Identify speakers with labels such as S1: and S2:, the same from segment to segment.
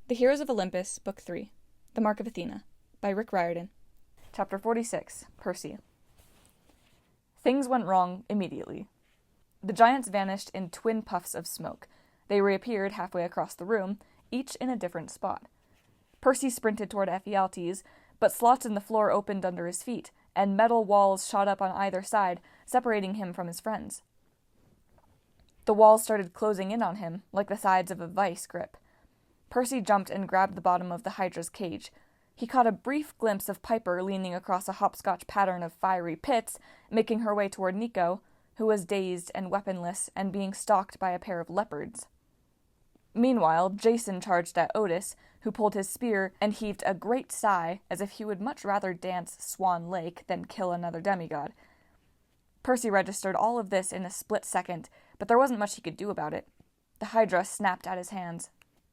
S1: The Heroes of Olympus, Book 3, The Mark of Athena, by Rick Riordan. Chapter 46, Percy. Things went wrong immediately. The giants vanished in twin puffs of smoke. They reappeared halfway across the room, each in a different spot. Percy sprinted toward Ephialtes, but slots in the floor opened under his feet, and metal walls shot up on either side, separating him from his friends. The walls started closing in on him, like the sides of a vice grip. Percy jumped and grabbed the bottom of the Hydra's cage. He caught a brief glimpse of Piper leaning across a hopscotch pattern of fiery pits, making her way toward Nico, who was dazed and weaponless and being stalked by a pair of leopards. Meanwhile, Jason charged at Otis, who pulled his spear and heaved a great sigh as if he would much rather dance Swan Lake than kill another demigod. Percy registered all of this in a split second, but there wasn't much he could do about it. The Hydra snapped at his hands.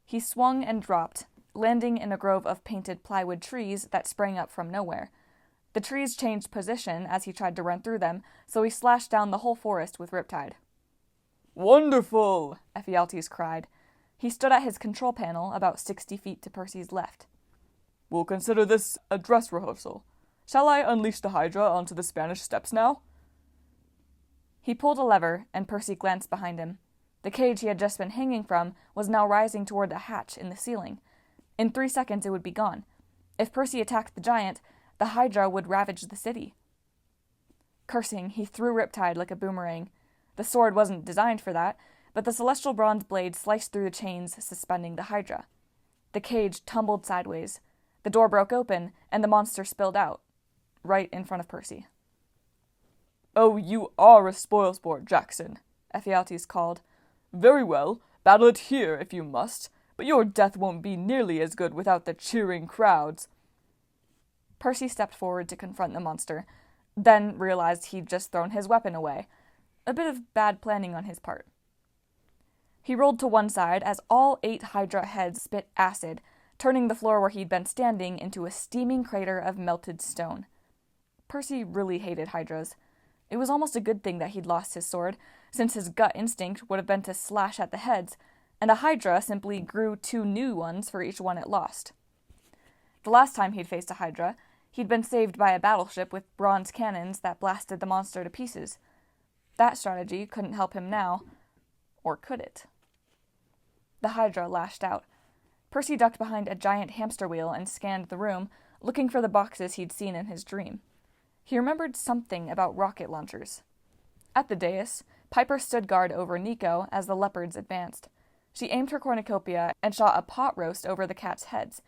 S1: He swung and dropped, landing in a grove of painted plywood trees that sprang up from nowhere. The trees changed position as he tried to run through them, so he slashed down the whole forest with Riptide. "Wonderful!" Ephialtes cried. He stood at his control panel about 60 feet to Percy's left. "We'll consider this a dress rehearsal. Shall I unleash the Hydra onto the Spanish steps now?" He pulled a lever, and Percy glanced behind him. The cage he had just been hanging from was now rising toward a hatch in the ceiling. In 3 seconds it would be gone. If Percy attacked the giant, the Hydra would ravage the city. Cursing, he threw Riptide like a boomerang. The sword wasn't designed for that, but the celestial bronze blade sliced through the chains suspending the Hydra. The cage tumbled sideways. The door broke open, and the monster spilled out, right in front of Percy. "Oh, you are a spoilsport, Jackson," Ephialtes called. "Very well, battle it here if you must, but your death won't be nearly as good without the cheering crowds." Percy stepped forward to confront the monster, then realized he'd just thrown his weapon away. A bit of bad planning on his part. He rolled to one side as all 8 Hydra heads spit acid, turning the floor where he'd been standing into a steaming crater of melted stone. Percy really hated Hydras. It was almost a good thing that he'd lost his sword, since his gut instinct would have been to slash at the heads, and a Hydra simply grew 2 new ones for each one it lost. The last time he'd faced a Hydra, he'd been saved by a battleship with bronze cannons that blasted the monster to pieces. That strategy couldn't help him now, or could it? The Hydra lashed out. Percy ducked behind a giant hamster wheel and scanned the room, looking for the boxes he'd seen in his dream. He remembered something about rocket launchers. At the dais, Piper stood guard over Nico as the leopards advanced. She aimed her cornucopia and shot a pot roast over the cats' heads.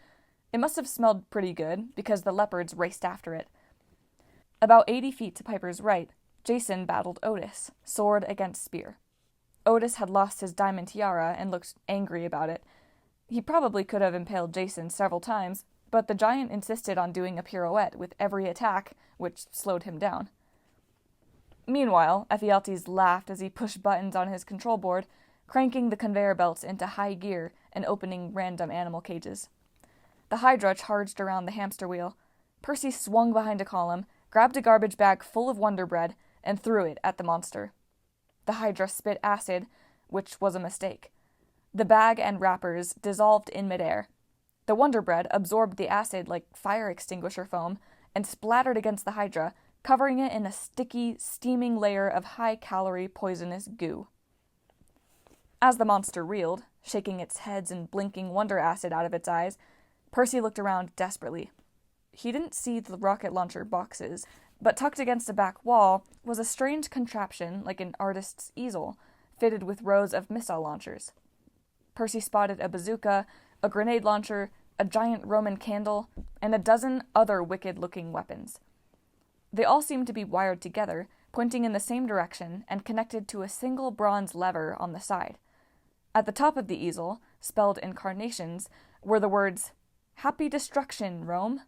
S1: It must have smelled pretty good, because the leopards raced after it. About 80 feet to Piper's right, Jason battled Otis, sword against spear. Otis had lost his diamond tiara and looked angry about it. He probably could have impaled Jason several times, but the giant insisted on doing a pirouette with every attack, which slowed him down. Meanwhile, Ephialtes laughed as he pushed buttons on his control board, cranking the conveyor belts into high gear and opening random animal cages. The Hydra charged around the hamster wheel. Percy swung behind a column, grabbed a garbage bag full of Wonder Bread, and threw it at the monster. The Hydra spit acid, which was a mistake. The bag and wrappers dissolved in midair. The Wonder Bread absorbed the acid like fire extinguisher foam and splattered against the Hydra, covering it in a sticky, steaming layer of high-calorie poisonous goo. As the monster reeled, shaking its heads and blinking wonder acid out of its eyes, Percy looked around desperately. He didn't see the rocket launcher boxes, but tucked against a back wall was a strange contraption like an artist's easel, fitted with rows of missile launchers. Percy spotted a bazooka, a grenade launcher, a giant Roman candle, and a dozen other wicked-looking weapons. They all seemed to be wired together, pointing in the same direction and connected to a single bronze lever on the side. At the top of the easel, spelled in carnations, were the words, "Happy Destruction, Rome."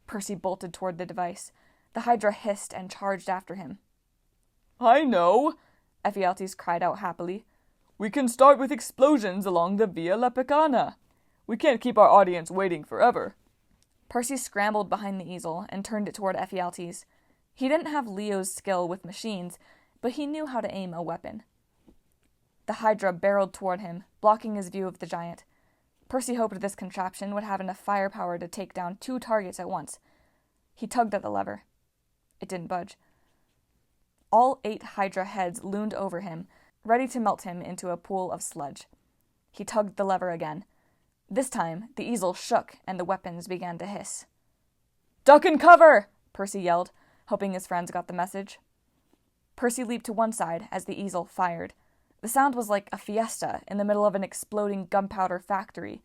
S1: Percy bolted toward the device. The Hydra hissed and charged after him. "I know," Ephialtes cried out happily. "We can start with explosions along the Via Lepicana. We can't keep our audience waiting forever." Percy scrambled behind the easel and turned it toward Ephialtes. He didn't have Leo's skill with machines, but he knew how to aim a weapon. The Hydra barreled toward him, blocking his view of the giant. Percy hoped this contraption would have enough firepower to take down 2 targets at once. He tugged at the lever. It didn't budge. All 8 Hydra heads loomed over him, ready to melt him into a pool of sludge. He tugged the lever again. This time, the easel shook and the weapons began to hiss. "Duck and cover!" Percy yelled, hoping his friends got the message. Percy leaped to one side as the easel fired. The sound was like a fiesta in the middle of an exploding gunpowder factory.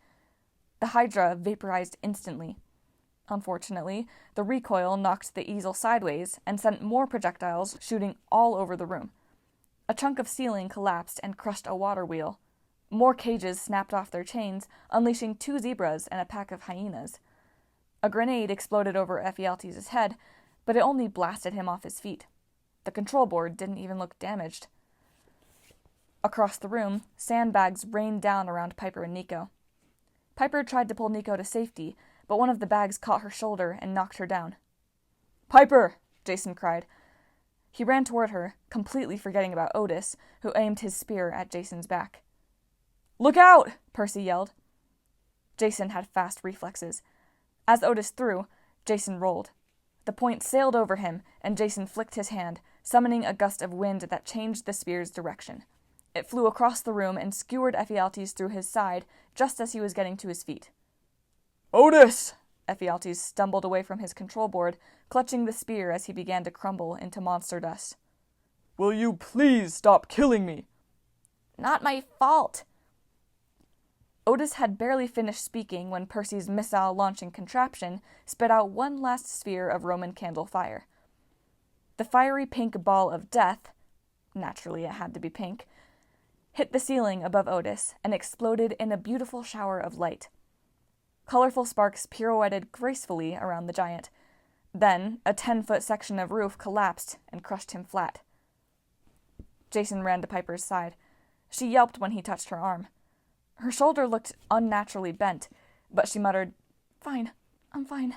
S1: The Hydra vaporized instantly. Unfortunately, the recoil knocked the easel sideways and sent more projectiles shooting all over the room. A chunk of ceiling collapsed and crushed a water wheel. More cages snapped off their chains, unleashing 2 zebras and a pack of hyenas. A grenade exploded over Ephialtes' head, but it only blasted him off his feet. The control board didn't even look damaged. Across the room, sandbags rained down around Piper and Nico. Piper tried to pull Nico to safety, but one of the bags caught her shoulder and knocked her down. "Piper!" Jason cried. He ran toward her, completely forgetting about Otis, who aimed his spear at Jason's back. "Look out!" Percy yelled. Jason had fast reflexes. As Otis threw, Jason rolled. The point sailed over him, and Jason flicked his hand, summoning a gust of wind that changed the spear's direction. It flew across the room and skewered Ephialtes through his side just as he was getting to his feet. "Otis!" Ephialtes stumbled away from his control board, clutching the spear as he began to crumble into monster dust. "Will you please stop killing me?" "Not my fault." Otis had barely finished speaking when Percy's missile-launching contraption spit out one last sphere of Roman candle fire. The fiery pink ball of death, naturally it had to be pink, hit the ceiling above Otis and exploded in a beautiful shower of light. Colorful sparks pirouetted gracefully around the giant. Then, a 10-foot section of roof collapsed and crushed him flat. Jason ran to Piper's side. She yelped when he touched her arm. Her shoulder looked unnaturally bent, but she muttered, "Fine, I'm fine."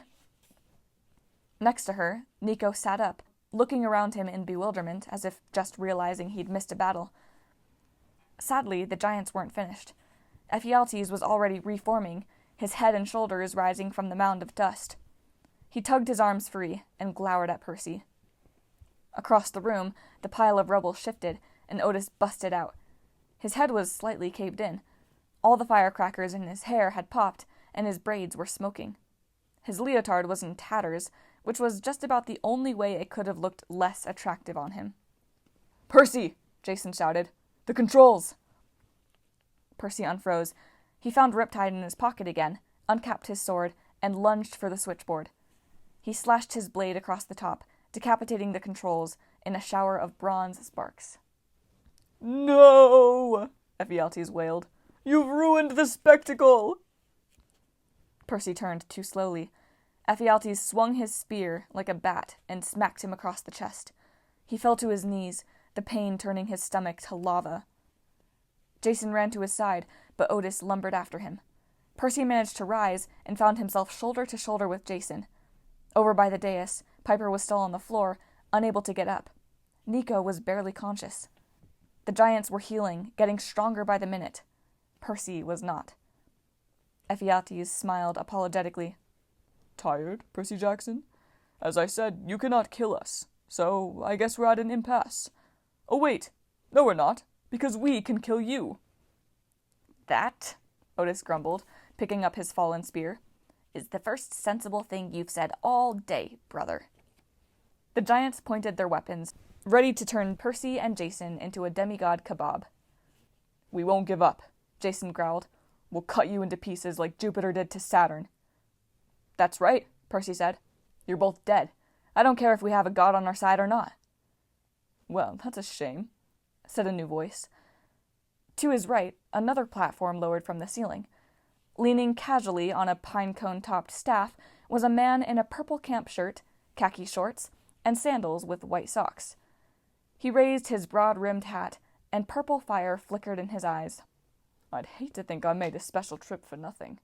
S1: Next to her, Nico sat up, looking around him in bewilderment, as if just realizing he'd missed a battle. Sadly, the giants weren't finished. Ephialtes was already reforming, his head and shoulders rising from the mound of dust. He tugged his arms free and glowered at Percy. Across the room, the pile of rubble shifted, and Otis busted out. His head was slightly caved in. All the firecrackers in his hair had popped, and his braids were smoking. His leotard was in tatters, which was just about the only way it could have looked less attractive on him. "Percy!" Jason shouted. "The controls!" Percy unfroze. He found Riptide in his pocket again, uncapped his sword, and lunged for the switchboard. He slashed his blade across the top, decapitating the controls in a shower of bronze sparks. "No!" Ephialtes wailed. "You've ruined the spectacle!" Percy turned too slowly. Ephialtes swung his spear like a bat and smacked him across the chest. He fell to his knees, the pain turning his stomach to lava. Jason ran to his side, but Otis lumbered after him. Percy managed to rise and found himself shoulder to shoulder with Jason. Over by the dais, Piper was still on the floor, unable to get up. Nico was barely conscious. The giants were healing, getting stronger by the minute. Percy was not. Ephialtes smiled apologetically. "Tired, Percy Jackson? As I said, you cannot kill us, so I guess we're at an impasse. Oh wait, no we're not, because we can kill you." "That," Otis grumbled, picking up his fallen spear, "is the first sensible thing you've said all day, brother." The giants pointed their weapons, ready to turn Percy and Jason into a demigod kebab. "We won't give up," Jason growled. "We'll cut you into pieces like Jupiter did to Saturn." "That's right," Percy said. "You're both dead. I don't care if we have a god on our side or not." "Well, that's a shame," said a new voice. To his right, another platform lowered from the ceiling. Leaning casually on a pine-cone-topped staff was a man in a purple camp shirt, khaki shorts, and sandals with white socks. He raised his broad-rimmed hat, and purple fire flickered in his eyes. "I'd hate to think I made a special trip for nothing."